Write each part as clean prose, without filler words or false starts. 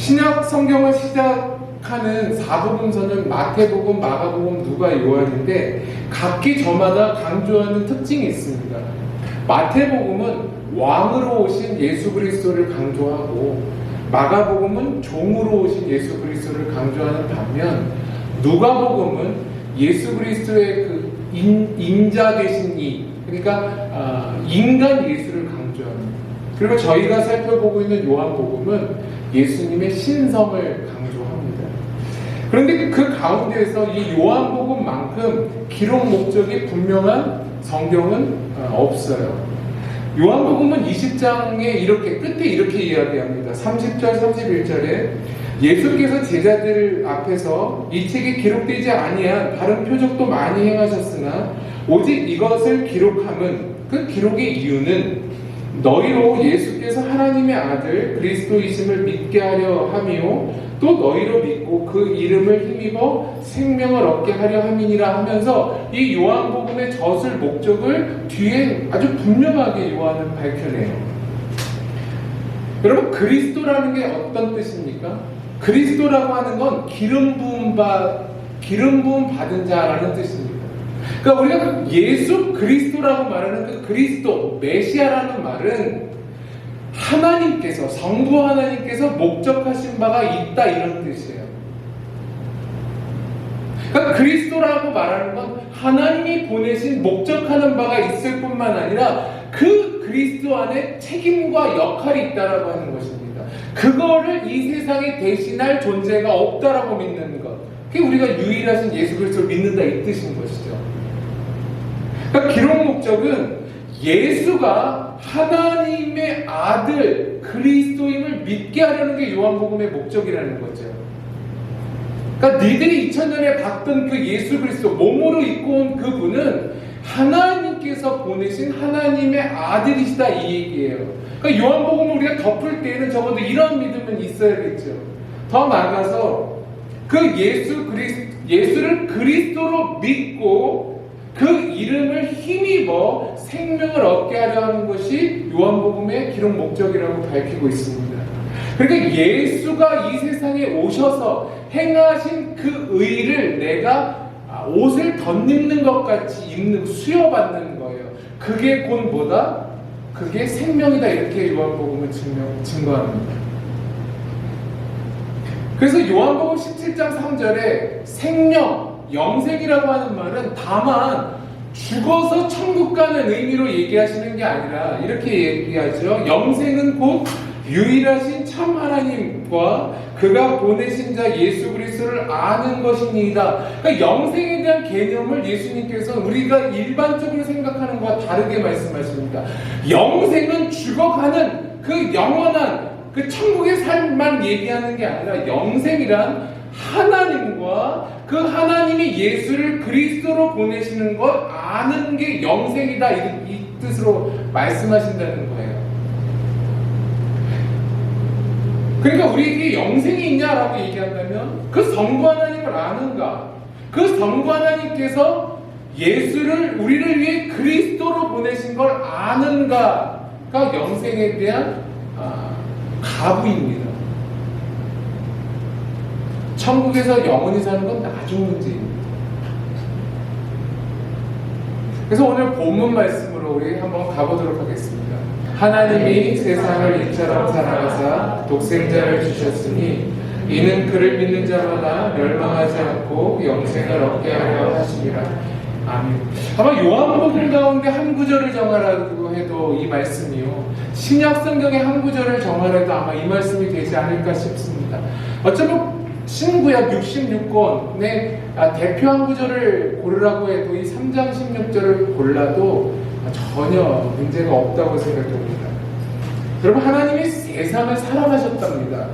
신약 성경을 시작하는 사복음서는 마태복음, 마가복음, 누가, 요한인데 각기 저마다 강조하는 특징이 있습니다. 마태복음은 왕으로 오신 예수 그리스도를 강조하고 마가복음은 종으로 오신 예수 그리스도를 강조하는 반면 누가복음은 예수 그리스도의 그 인자 되신 이, 그러니까 인간 예수를 강조합니다. 그리고 저희가 살펴보고 있는 요한복음은 예수님의 신성을 강조합니다. 그런데 그 가운데에서 이 요한복음만큼 기록 목적이 분명한 성경은 없어요. 요한복음은 20장에 이렇게 끝에 이렇게 이야기합니다. 30절, 31절에 예수께서 제자들 앞에서 이 책에 기록되지 아니한 다른 표적도 많이 행하셨으나 오직 이것을 기록함은, 그 기록의 이유는 너희로 예수께서 하나님의 아들 그리스도이심을 믿게 하려 함이요 또 너희로 믿고 그 이름을 힘입어 생명을 얻게 하려 함이니라 하면서 이 요한복음의 젖을 목적을 뒤에 아주 분명하게 요한은 밝혀내요. 여러분, 그리스도라는 게 어떤 뜻입니까? 그리스도라고 하는 건 기름 부음 받은 자라는 뜻입니다. 그러니까 우리가 예수 그리스도라고 말하는 그 그리스도, 메시아라는 말은 하나님께서, 성부 하나님께서 목적하신 바가 있다, 이런 뜻이에요. 그러니까 그리스도라고 말하는 건 하나님이 보내신 목적하는 바가 있을 뿐만 아니라 그 그리스도 안에 책임과 역할이 있다라고 하는 것입니다. 그거를 이 세상에 대신할 존재가 없다라고 믿는 것, 그게 우리가 유일하신 예수 그리스도를 믿는다, 이 뜻인 것이죠. 그러니까 기록 목적은 예수가 하나님의 아들 그리스도임을 믿게 하려는 게 요한복음의 목적이라는 거죠. 그러니까 니들이 2000년에 봤던 그 예수 그리스도, 몸으로 입고 온 그분은 하나님께서 보내신 하나님의 아들이시다, 이 얘기예요. 그러니까 요한복음을 우리가 덮을 때에는 적어도 이런 믿음은 있어야겠죠. 더 나아가서 그 예수를 그리스도로 믿고 그 이름을 힘입어 생명을 얻게 하려 하는 것이 요한복음의 기록 목적이라고 밝히고 있습니다. 그러니까 예수가 이 세상에 오셔서 행하신 그 의를 내가 옷을 덧입는 것 같이 수여받는 거예요. 그게 곧 뭐다? 그게 생명이다, 이렇게 요한복음은 증거합니다. 그래서 요한복음 17장 3절에 생명, 영생이라고 하는 말은 다만 죽어서 천국 가는 의미로 얘기하시는 게 아니라 이렇게 얘기하죠. 영생은 곧 유일하신 참 하나님과 그가 보내신 자 예수 그리스도를 아는 것입니다. 그러니까 영생에 대한 개념을 예수님께서 우리가 일반적으로 생각하는 것과 다르게 말씀하십니다. 영생은 죽어가는 그 영원한 그 천국의 삶만 얘기하는 게 아니라 영생이란 하나님과 그 하나님이 예수를 그리스도로 보내시는 걸 아는 게 영생이다, 이 뜻으로 말씀하신다는 거예요. 그러니까 우리에게 영생이 있냐라고 얘기한다면 그 성부 하나님을 아는가, 그 성부 하나님께서 우리를 위해 그리스도로 보내신 걸 아는가가 영생에 대한 가부입니다. 천국에서 영원히 사는 건 나중 문제입니다. 그래서 오늘 본문 말씀으로 우리 한번 가보도록 하겠습니다. 하나님이 세상을 이처럼 사랑하사 독생자를 주셨으니 이는 그를 믿는 자마다 멸망하지 않고 영생을 얻게 하려 하심이라. 아멘. 아마 요한복음 가운데 한 구절을 정하라고 해도 이 말씀이요, 신약 성경의 한 구절을 정하라도 아마 이 말씀이 되지 않을까 싶습니다. 어쩌면 신구약 66권의 대표 한 구절을 고르라고 해도 이 3장 16절을 골라도 전혀 문제가 없다고 생각됩니다. 여러분, 하나님이 세상을 사랑하셨답니다.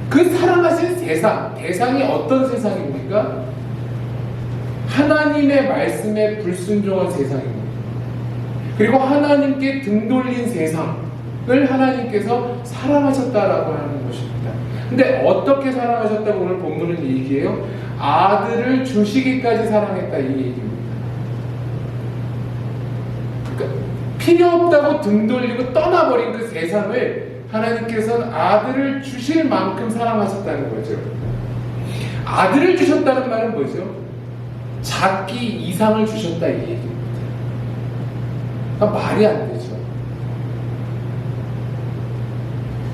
그 사랑하신 세상, 대상이 어떤 세상입니까? 하나님의 말씀에 불순종한 세상입니다. 그리고 하나님께 등 돌린 세상을 하나님께서 사랑하셨다라고 하는 것입니다. 근데 어떻게 사랑하셨다고 오늘 본문은 얘기해요? 아들을 주시기까지 사랑했다, 이 얘기입니다. 그러니까 필요 없다고 등 돌리고 떠나버린 그 세상을 하나님께서는 아들을 주실 만큼 사랑하셨다는 거죠. 아들을 주셨다는 말은 뭐죠? 자기 이상을 주셨다 이 얘기입니다. 그러니까 말이 안 되죠.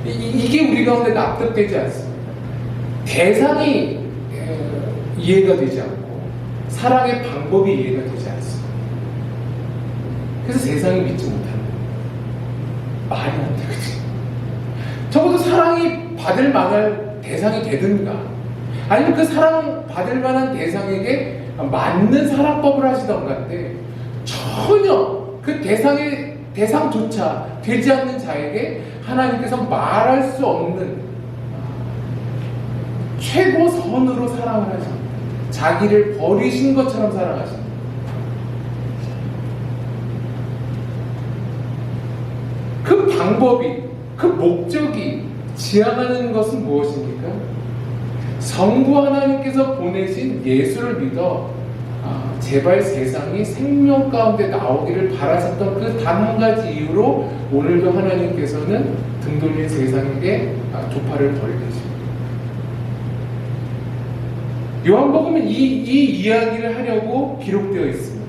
이게 우리 가운데 납득되지 않습니다. 대상이 이해가 되지 않고 사랑의 방법이 이해가 되지 않습니다. 그래서 세상이 믿지 못하는 거예요. 말이 안 되거든요. 적어도 사랑이 받을 만한 대상이 되든가 아니면 그 사랑 받을 만한 대상에게 맞는 사랑법을 하시던가 한데 전혀 그 대상조차 되지 않는 자에게 하나님께서 말할 수 없는 최고선으로 사랑을 하십니다. 자기를 버리신 것처럼 사랑하십니다. 그 방법이, 그 목적이 지향하는 것은 무엇입니까? 성부 하나님께서 보내신 예수를 믿어 제발 세상이 생명 가운데 나오기를 바라셨던 그 단 한 가지 이유로 오늘도 하나님께서는 등 돌린 세상에게 조파를 벌이십니다. 요한복음은 이 이야기를 하려고 기록되어 있습니다.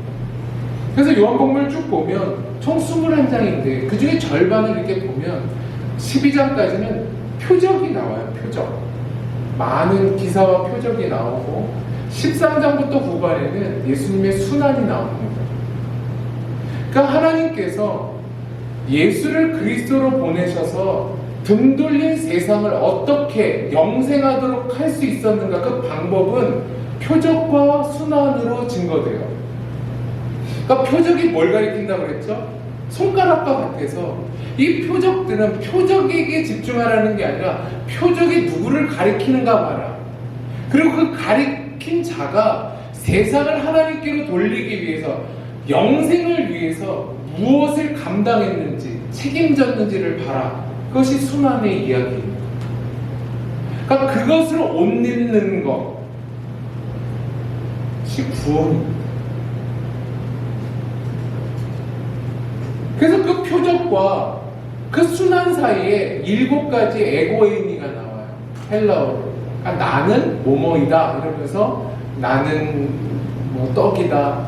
그래서 요한복음을 쭉 보면 총 21장인데 그 중에 절반을 이렇게 보면 12장까지는 표적이 나와요. 표적. 많은 기사와 표적이 나오고 13장부터 후반에는 예수님의 순환이 나옵니다. 그러니까 하나님께서 예수를 그리스도로 보내셔서 등 돌린 세상을 어떻게 영생하도록 할 수 있었는가 그 방법은 표적과 순환으로 증거돼요. 그러니까 표적이 뭘 가리킨다고 그랬죠? 손가락과 같아서 이 표적들은 표적에게 집중하라는 게 아니라 표적이 누구를 가리키는가 봐라. 그리고 그 가리킨 자가 세상을 하나님께로 돌리기 위해서 영생을 위해서 무엇을 감당했는지 책임졌는지를 봐라. 그것이 순환의 이야기입니다. 그러니까 그것을 옷 입는 것이 구원입니다. 그래서 그 표적과 그 순환 사이에 7가지 에고에이미가 나와요. 헬라어로. 그러니까 나는 뭐뭐이다 이러면서 나는 뭐 떡이다.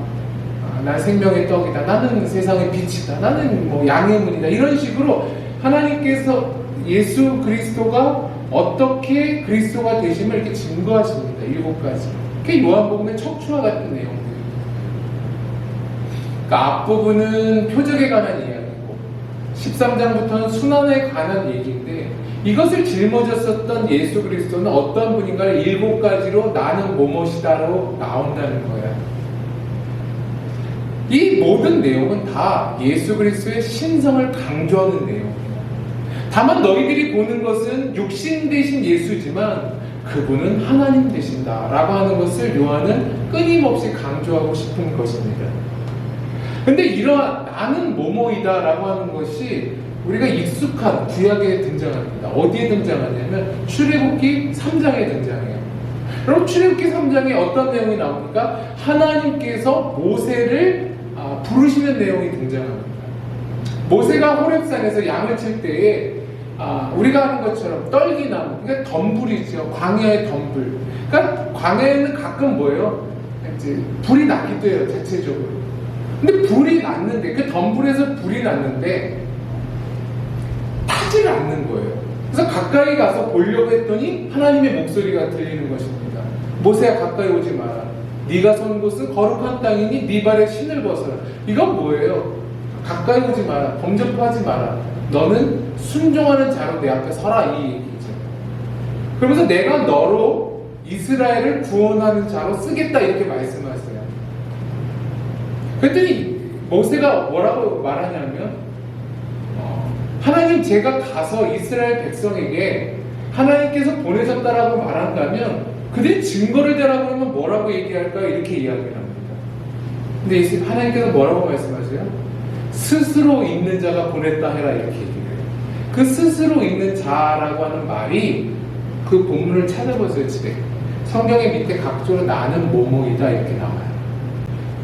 난 생명의 떡이다. 나는 세상의 빛이다. 나는 뭐 양해문이다. 이런 식으로 하나님께서 예수 그리스도가 어떻게 그리스도가 되심을 이렇게 증거하십니다. 7가지. 그게 요한복음의 척추와 같은 내용들입니다. 그러니까 앞부분은 표적에 관한 이야기고 13장부터는 순환에 관한 얘기인데 이것을 짊어졌었던 예수 그리스도는 어떤 분인가를 7가지로 나는 뭐뭇이다로 나온다는 거야. 이 모든 내용은 다 예수 그리스도의 신성을 강조하는 내용이에요. 다만 너희들이 보는 것은 육신 되신 예수지만 그분은 하나님 되신다 라고 하는 것을 요한은 끊임없이 강조하고 싶은 것입니다. 근데 이러한 나는 뭐뭐이다 라고 하는 것이 우리가 익숙한 구약에 등장합니다. 어디에 등장하냐면 출애굽기 3장에 등장해요. 그럼 출애굽기 3장에 어떤 내용이 나옵니까? 하나님께서 모세를 부르시는 내용이 등장합니다. 모세가 호렙산에서 양을 칠 때에 우리가 하는 것처럼 떨기나무, 그러니까 덤불이죠. 광야의 덤불. 그러니까 광야에는 가끔 뭐예요? 이제 불이 나기도 해요, 자체적으로. 근데 불이 났는데, 그 덤불에서 불이 났는데 타지를 않는 거예요. 그래서 가까이 가서 보려고 했더니 하나님의 목소리가 들리는 것입니다. 모세야 가까이 오지 마라. 네가 선 곳은 거룩한 땅이니 네 발에 신을 벗어라. 이건 뭐예요? 가까이 오지 마라. 범접하지 마라. 너는 순종하는 자로 내 앞에 서라 이 얘기죠. 그러면서 내가 너로 이스라엘을 구원하는 자로 쓰겠다 이렇게 말씀하세요. 그랬더니 모세가 뭐라고 말하냐면 하나님 제가 가서 이스라엘 백성에게 하나님께서 보내셨다라고 말한다면 그들이 증거를 대라고 하면 뭐라고 얘기할까요? 이렇게 이야기를 합니다. 근데 하나님께서 뭐라고 말씀하세요? 스스로 있는 자가 보냈다 해라 이렇게 얘기해요. 그 스스로 있는 자라고 하는 말이 그 본문을 찾아보세요. 집에 성경의 밑에 각조로 나는 뭐뭐이다 이렇게 나와요.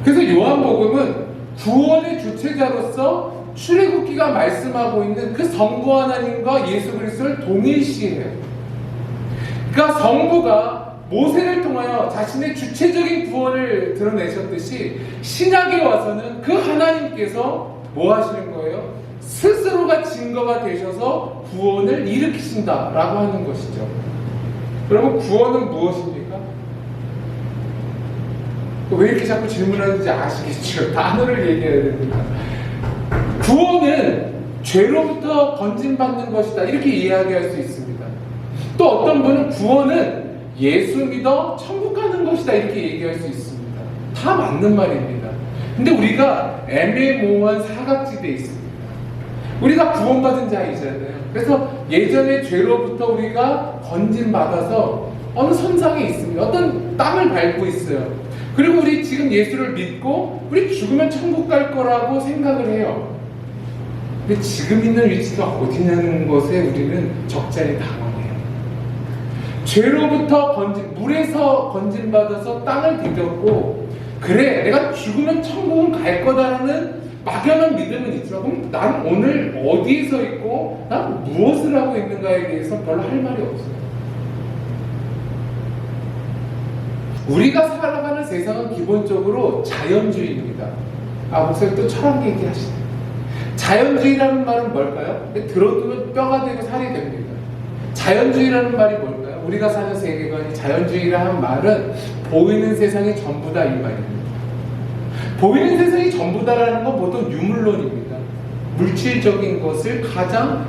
그래서 요한복음은 구원의 주체자로서 출애굽기가 말씀하고 있는 그 성부 하나님과 예수 그리스도를 동일시해요. 그러니까 성부가 모세를 통하여 자신의 주체적인 구원을 드러내셨듯이 신약에 와서는 그 하나님께서 뭐 하시는 거예요? 스스로가 증거가 되셔서 구원을 일으키신다라고 하는 것이죠. 그러면 구원은 무엇입니까? 왜 이렇게 자꾸 질문하는지 아시겠죠? 단어를 얘기해야 됩니다. 구원은 죄로부터 건진받는 것이다, 이렇게 이야기할 수 있습니다. 또 어떤 분은 구원은 예수 믿어 천국 가는 것이다, 이렇게 얘기할 수 있습니다. 다 맞는 말입니다. 근데 우리가 애매모호한 사각지대에 있습니다. 우리가 구원받은 자이잖아요. 그래서 예전에 죄로부터 우리가 건진받아서 어느 선상에 있습니다. 어떤 땅을 밟고 있어요. 그리고 우리 지금 예수를 믿고 우리 죽으면 천국 갈 거라고 생각을 해요. 근데 지금 있는 위치가 어디냐는 것에 우리는 적잖이 당황해요. 죄로부터 물에서 건진받아서 땅을 디뎠고, 그래 내가 죽으면 천국은 갈 거다라는 막연한 믿음은 있지만, 그럼 난 오늘 어디에 서 있고 난 무엇을 하고 있는가에 대해서 별로 할 말이 없어요. 우리가 살아가는 세상은 기본적으로 자연주의입니다. 목사님 또 철학 얘기하시네. 자연주의라는 말은 뭘까요? 들어두면 뼈가 되고 살이 됩니다. 자연주의라는 말이 뭘까요? 우리가 사는 세계관이, 자연주의라는 말은 보이는 세상이 전부다, 이 말입니다. 보이는 세상이 전부다라는 건 보통 유물론입니다. 물질적인 것을 가장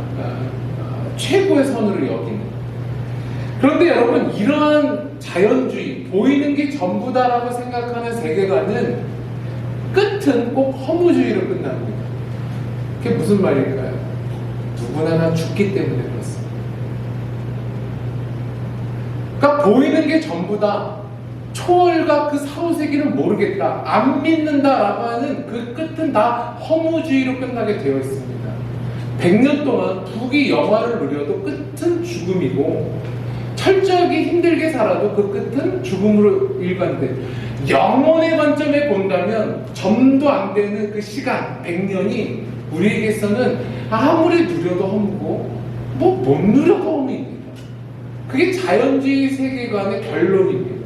최고의 선으로 여기는. 그런데 여러분, 이러한 자연주의, 보이는 게 전부다라고 생각하는 세계관은 끝은 꼭 허무주의로 끝납니다. 그게 무슨 말일까요? 누구나 다 죽기 때문에 그렇습니다. 그러니까 보이는 게 전부다, 초월과 그 사후세계는 모르겠다, 안 믿는다라고 하는 그 끝은 다 허무주의로 끝나게 되어 있습니다. 100년 동안 부귀 영화를 누려도 끝은 죽음이고, 철저하게 힘들게 살아도 그 끝은 죽음으로 일관돼. 영혼의 관점에 본다면 점도 안 되는 그 시간 100년이 우리에게서는 아무리 누려도 허무고 못 누려도 허무입니다. 그게 자연주의 세계관의 결론입니다.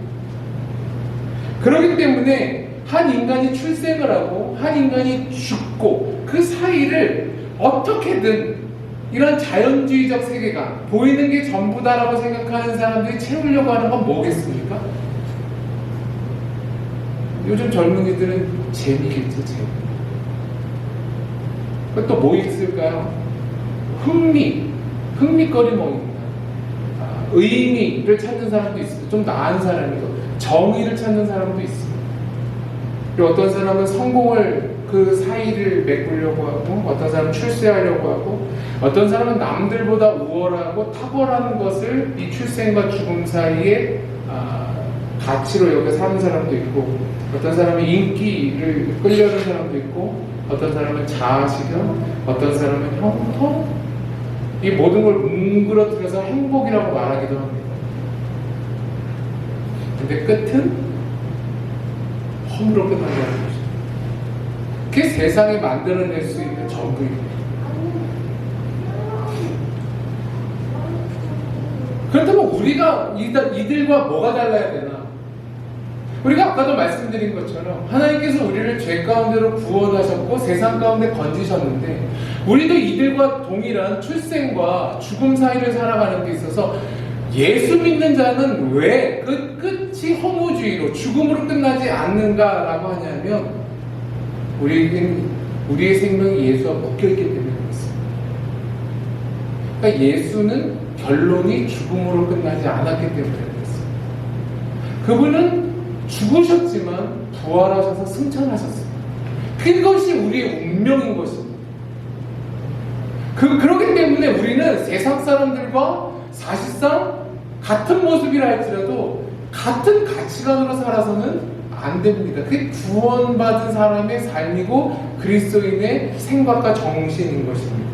그렇기 때문에 한 인간이 출생을 하고 한 인간이 죽고 그 사이를 어떻게든 이런 자연주의적 세계관, 보이는 게 전부다라고 생각하는 사람들이 채우려고 하는 건 뭐겠습니까? 요즘 젊은이들은 재미겠죠, 재미. 또 뭐 있을까요? 흥미거리 먹입니다. 의미를 찾는 사람도 있습니다. 좀 나은 사람이고, 정의를 찾는 사람도 있습니다. 그리고 어떤 사람은 성공을 그 사이를 메꾸려고 하고, 어떤 사람은 출세하려고 하고, 어떤 사람은 남들보다 우월하고 탁월한 것을 이 출생과 죽음 사이에 가치로 여겨 사는 사람도 있고, 어떤 사람은 인기를 끌려는 사람도 있고, 어떤 사람은 자아실현, 어떤 사람은 형통, 이 모든 걸 뭉그러뜨려서 행복이라고 말하기도 합니다. 근데 끝은 허무로 끝나게 하는 것이죠. 그게 세상에 만들어낼 수 있는 전부입니다. 그렇다면 우리가 이들과 뭐가 달라야 되나? 우리가 아까도 말씀드린 것처럼 하나님께서 우리를 죄 가운데로 구원하셨고 세상 가운데 건지셨는데, 우리도 이들과 동일한 출생과 죽음 사이를 살아가는 데 있어서 예수 믿는 자는 왜 그 끝이 허무주의로 죽음으로 끝나지 않는가라고 하냐면, 우리의 생명이 예수와 묶여있기 때문에 그렇습니다. 그러니까 예수는 결론이 죽음으로 끝나지 않았기 때문에 그렇습니다. 그분은 죽으셨지만 부활하셔서 승천하셨습니다. 그것이 우리의 운명인 것입니다. 그렇기 때문에 우리는 세상 사람들과 사실상 같은 모습이라 할지라도 같은 가치관으로 살아서는 안 됩니다. 그게 구원받은 사람의 삶이고 그리스도인의 생각과 정신인 것입니다.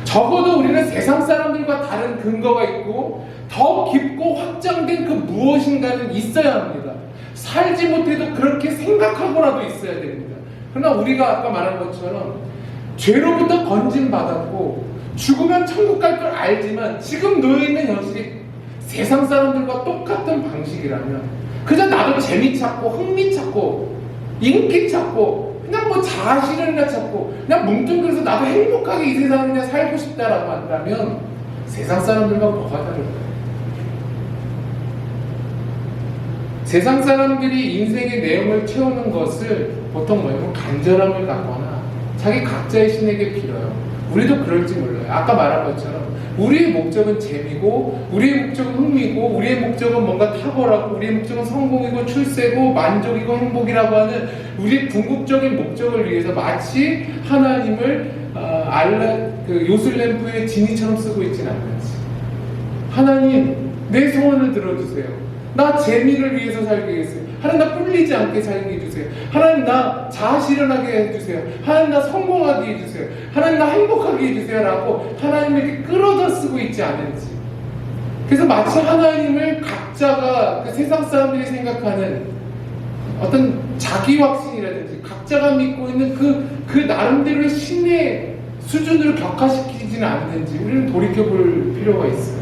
적어도 우리는 세상 사람들과 다른 근거가 있고 더 깊고 확장된 그 무엇인가는 있어야 합니다. 살지 못해도 그렇게 생각하고라도 있어야 됩니다. 그러나 우리가 아까 말한 것처럼 죄로부터 건짐받았고 죽으면 천국 갈 걸 알지만 지금 놓여있는 현실이 세상 사람들과 똑같은 방식이라면 그저 나도 재미 찾고 흥미 찾고 인기 찾고 그냥 뭐 자아 실현이나 찾고 그냥 뭉뚱그려서 나도 행복하게 이 세상을 그냥 살고 싶다라고 한다면 세상 사람들과 뭐가 다를까요? 세상 사람들이 인생의 내용을 채우는 것을 보통 뭐냐면 간절함을 갖거나 자기 각자의 신에게 빌어요. 우리도 그럴지 몰라요. 아까 말한 것처럼 우리의 목적은 재미고 우리의 목적은 흥미고 우리의 목적은 뭔가 탁월하고 우리의 목적은 성공이고 출세고 만족이고 행복이라고 하는 우리의 궁극적인 목적을 위해서 마치 하나님을 요술램프의 지니처럼 쓰고 있지는 않는지. 하나님 내 소원을 들어주세요. 나 재미를 위해서 살게 해주세요. 하나님 나 뿔리지 않게 살게 해주세요. 하나님 나 자아 실현하게 해주세요. 하나님 나 성공하게 해주세요. 하나님 나 행복하게 해주세요 라고 하나님에게 끌어다 쓰고 있지 않은지. 그래서 마치 하나님을 각자가 그 세상 사람들이 생각하는 어떤 자기 확신이라든지 각자가 믿고 있는 그 나름대로의 신의 수준으로 격화시키지는 않는지 우리는 돌이켜볼 필요가 있어요.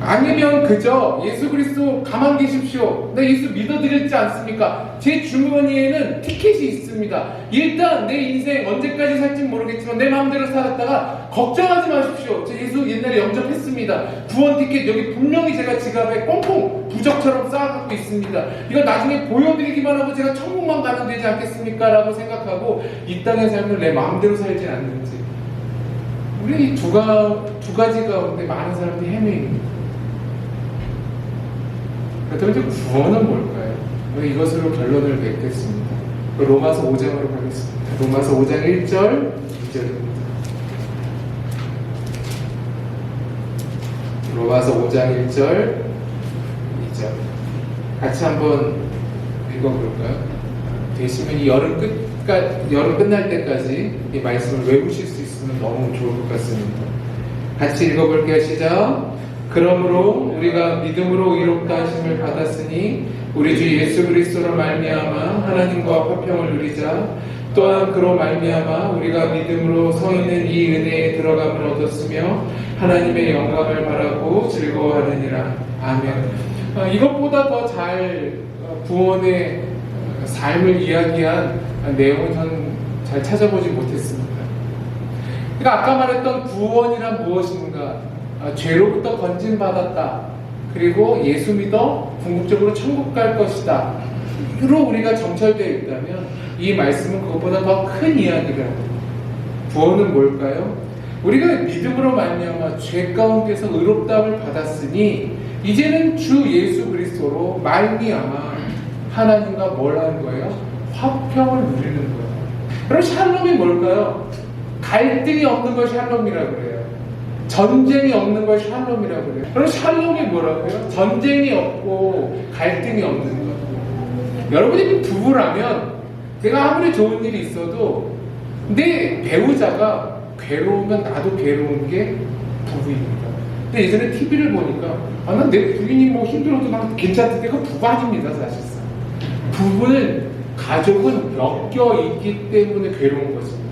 아니면 그저 예수 그리스도 가만 계십시오. 나 예수 믿어드렸지 않습니까? 제 주머니에는 티켓이 있습니다. 일단 내 인생 언제까지 살지 모르겠지만 내 마음대로 살았다가 걱정하지 마십시오. 저 예수 옛날에 영접했습니다. 구원 티켓 여기 분명히 제가 지갑에 꽁꽁 부적처럼 쌓아갖고 있습니다. 이거 나중에 보여드리기만 하고 제가 천국만 가면 되지 않겠습니까? 라고 생각하고 이 땅의 삶을 내 마음대로 살진 않는지. 우리 이 두 가지 가운데 많은 사람들이 헤매입니다. 그렇다면 이제 구원은 뭘까요? 이것으로 결론을 맺겠습니다. 로마서 5장으로 가겠습니다. 로마서 5장 1절, 2절입니다. 로마서 5장 1절, 2절. 같이 한번 읽어볼까요? 되시면 이 여름 끝날 때까지 이 말씀을 외우실 수 있으면 너무 좋을 것 같습니다. 같이 읽어볼게요. 시작. 그러므로 우리가 믿음으로 의롭다 하심을 받았으니 우리 주 예수 그리스도로 말미암아 하나님과 화평을 누리자. 또한 그로 말미암아 우리가 믿음으로 서 있는 이 은혜에 들어감을 얻었으며 하나님의 영광을 바라고 즐거워하느니라. 아멘. 이것보다 더 잘 구원의 삶을 이야기한 내용은 전 잘 찾아보지 못했습니다. 그러니까 아까 말했던 구원이란 무엇인가? 죄로부터 건진받았다. 그리고 예수 믿어 궁극적으로 천국 갈 것이다. 로 우리가 정찰되어 있다면 이 말씀은 그것보다 더 큰 이야기를 합니다. 구원은 뭘까요? 우리가 믿음으로 말미암아 죄 가운데서 의롭다함을 받았으니 이제는 주 예수 그리스도로 말미암아 하나님과 뭘 하는 거예요? 화평을 누리는 거예요. 그럼 샬롬이 뭘까요? 갈등이 없는 걸 샬롬이라고 그래요. 전쟁이 없는 걸 샬롬이라고 그래요. 그럼 샬롬이 뭐라고요? 전쟁이 없고 갈등이 없는 것. 여러분이 부부라면 내가 아무리 좋은 일이 있어도 내 배우자가 괴로우면 나도 괴로운 게 부부입니다. 근데 예전에 TV를 보니까 난 내 부인이 뭐 힘들어도 난 괜찮던데 그건 부부 아닙니다. 사실상 부부는 가족은 엮여 있기 때문에 괴로운 것입니다.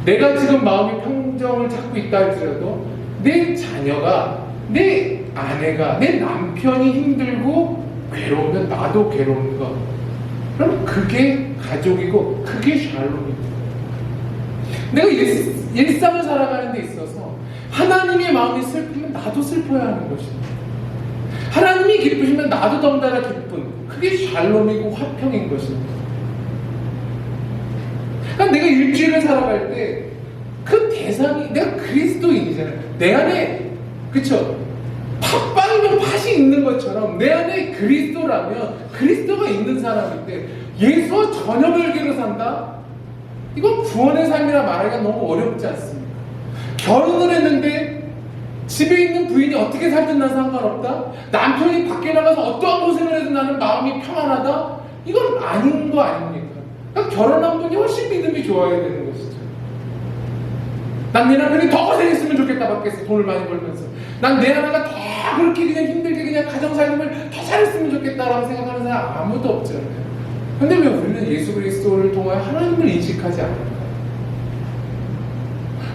내가 지금 마음이 평정을 찾고 있다 할지라도 내 자녀가, 내 아내가, 내 남편이 힘들고 괴로우면 나도 괴로운 것. 그럼 그게 가족이고 그게 샬롬입니다. 내가 일상을 살아가는 데 있어서 하나님의 마음이 슬프면 나도 슬퍼야 하는 것입니다. 하나님이 기쁘시면 나도 덩달아 기쁜, 그게 샬롬이고 화평인 것입니다. 그러니까 내가 일주일을 살아갈 때 그 대상이 내가 그리스도인이잖아요. 내 안에, 그쵸? 팥빵이면 팥이 있는 것처럼 내 안에 그리스도라면 그리스도가 있는 사람인데 예수와 전혀 별개로 산다? 이건 구원의 삶이라 말하기가 너무 어렵지 않습니까? 결혼을 했는데 집에 있는 부인이 어떻게 살든 난 상관없다? 남편이 밖에 나가서 어떠한 고생을 해도 나는 마음이 평안하다? 이건 아닌 거 아닙니까? 그러니까 결혼한 분이 훨씬 믿음이 좋아야 되는 것이죠. 난 내 남편이 더 고생했으면 좋겠다 밖에서 돈을 많이 벌면서 난 내 아내가 더 그렇게 그냥 힘들게 그냥 가정살림을 더 잘했으면 좋겠다라고 생각하는 사람 아무도 없잖아요. 근데 왜 우리는 예수 그리스도를 통하여 하나님을 인식하지 않을까요?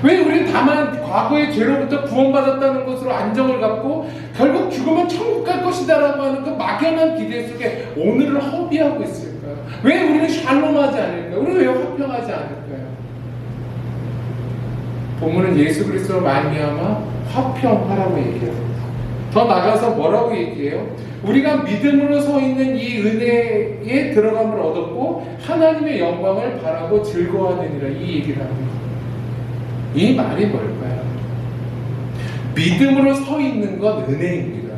왜 우리는 다만 과거의 죄로부터 구원받았다는 것으로 안정을 갖고 결국 죽으면 천국 갈 것이다라고 하는 그 막연한 기대 속에 오늘을 허비하고 있을까요? 왜 우리는 샬롬하지 않을까요? 우리는 왜 화평하지 않을까요? 본문은 예수 그리스도로 말미암아 화평하라고 얘기합니다. 더 나가서 뭐라고 얘기해요? 우리가 믿음으로 서 있는 이 은혜에 들어감을 얻었고 하나님의 영광을 바라고 즐거워하느니라, 이 얘기를 합니다. 이 말이 뭘까요? 믿음으로 서 있는 건 은혜입니다.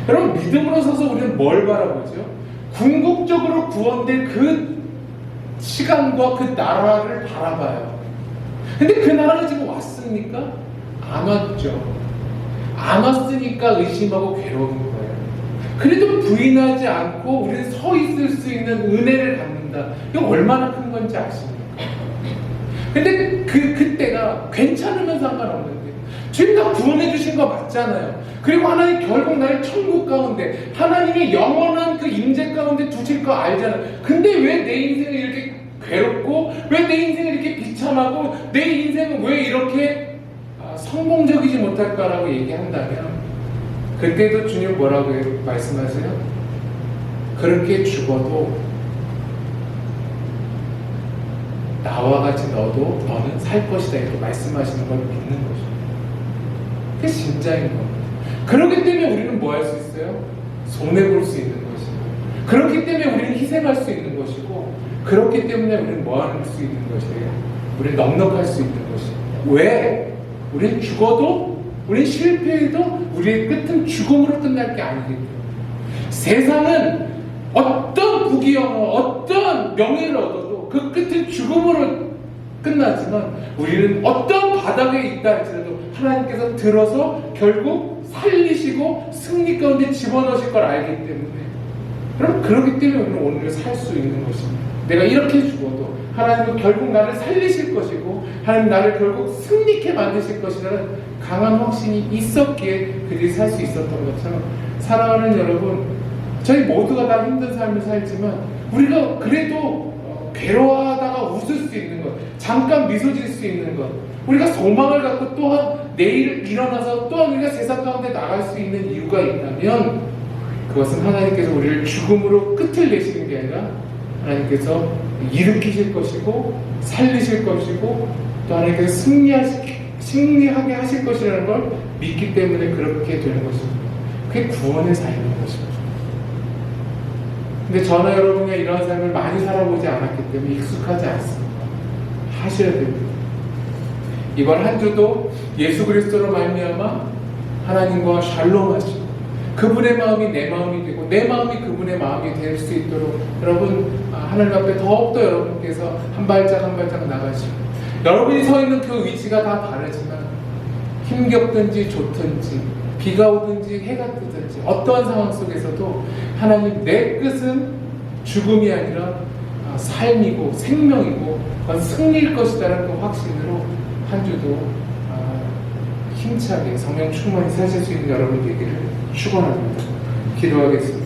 여러분, 믿음으로 서서 우리는 뭘 바라보죠? 궁극적으로 구원될 그 시간과 그 나라를 바라봐요. 근데 그 나라가 지금 왔습니까? 안 왔죠. 안 왔으니까 의심하고 괴로운 거예요. 그래도 부인하지 않고 우리는 서 있을 수 있는 은혜를 갖는다. 이거 얼마나 큰 건지 아십니까? 근데 그때가 괜찮으면 상관없는데, 주님 다 구원해 주신 거 맞잖아요. 그리고 하나님 결국 나를 천국 가운데 하나님의 영원한 그 임재 가운데 두실 거 알잖아요. 근데 왜 내 인생을 이렇게 괴롭고, 왜 내 인생을 이렇게 비참하고, 내 인생은 왜 이렇게 성공적이지 못할까라고 얘기한다면, 그때도 주님 뭐라고 말씀하세요? 그렇게 죽어도 나와 같이 너는 살 것이다, 이렇게 말씀하시는 걸 믿는 것이죠. 그게 진짜인 겁니다. 그렇기 때문에 우리는 뭐 할 수 있어요? 손해볼 수 있는 것이고, 그렇기 때문에 우리는 희생할 수 있는 것이고, 그렇기 때문에 우리는 뭐 할 수 있는 것이에요? 우리는 넉넉할 수 있는 것이에요. 왜? 우리는 죽어도, 우리는 실패해도 우리의 끝은 죽음으로 끝날 게 아니기 때문에. 세상은 어떤 부귀영화, 어떤 명예를 얻어도 그 끝은 죽음으로 끝나지만, 우리는 어떤 바닥에 있다 할지라도 하나님께서 들어서 결국 살리시고 승리 가운데 집어넣으실 걸 알기 때문에, 그럼 그렇기 때문에 우리는 오늘을 살 수 있는 것입니다. 내가 이렇게 죽어도 하나님은 결국 나를 살리실 것이고, 하나님 나를 결국 승리케 만드실 것이라는 강한 확신이 있었기에 그들이 살 수 있었던 것처럼, 사랑하는 여러분, 저희 모두가 다 힘든 삶을 살지만 우리가 그래도 괴로워하다가 웃을 수 있는 것, 잠깐 미소 지을 수 있는 것, 우리가 소망을 갖고 또한 내일 일어나서 또한 우리가 세상 가운데 나갈 수 있는 이유가 있다면, 그것은 하나님께서 우리를 죽음으로 끝을 내시는 게 아니라 하나님께서 일으키실 것이고 살리실 것이고 또 하나님께서 승리하게 하실 것이라는 걸 믿기 때문에 그렇게 되는 것입니다. 그게 구원의 삶인 것입니다. 근데 저나 여러분이 이러한 삶을 많이 살아보지 않았기 때문에 익숙하지 않습니다. 하셔야 됩니다. 이번 한 주도 예수 그리스도로 말미암아 하나님과 샬롬하시고, 그분의 마음이 내 마음이 되고 내 마음이 그분의 마음이 될 수 있도록 여러분 하나님 앞에 더욱더 여러분께서 한 발짝 한 발짝 나가시고, 여러분이 서 있는 그 위치가 다 다르지만 힘겹든지 좋든지 비가 오든지 해가 뜨든지 어떠한 상황 속에서도 하나님, 내 끝은 죽음이 아니라 삶이고 생명이고 그건 승리일 것이다라는 그 확신으로 한 주도 힘차게 성령 충만히 사실 수 있는 여러분 되기를 축원합니다. 기도하겠습니다.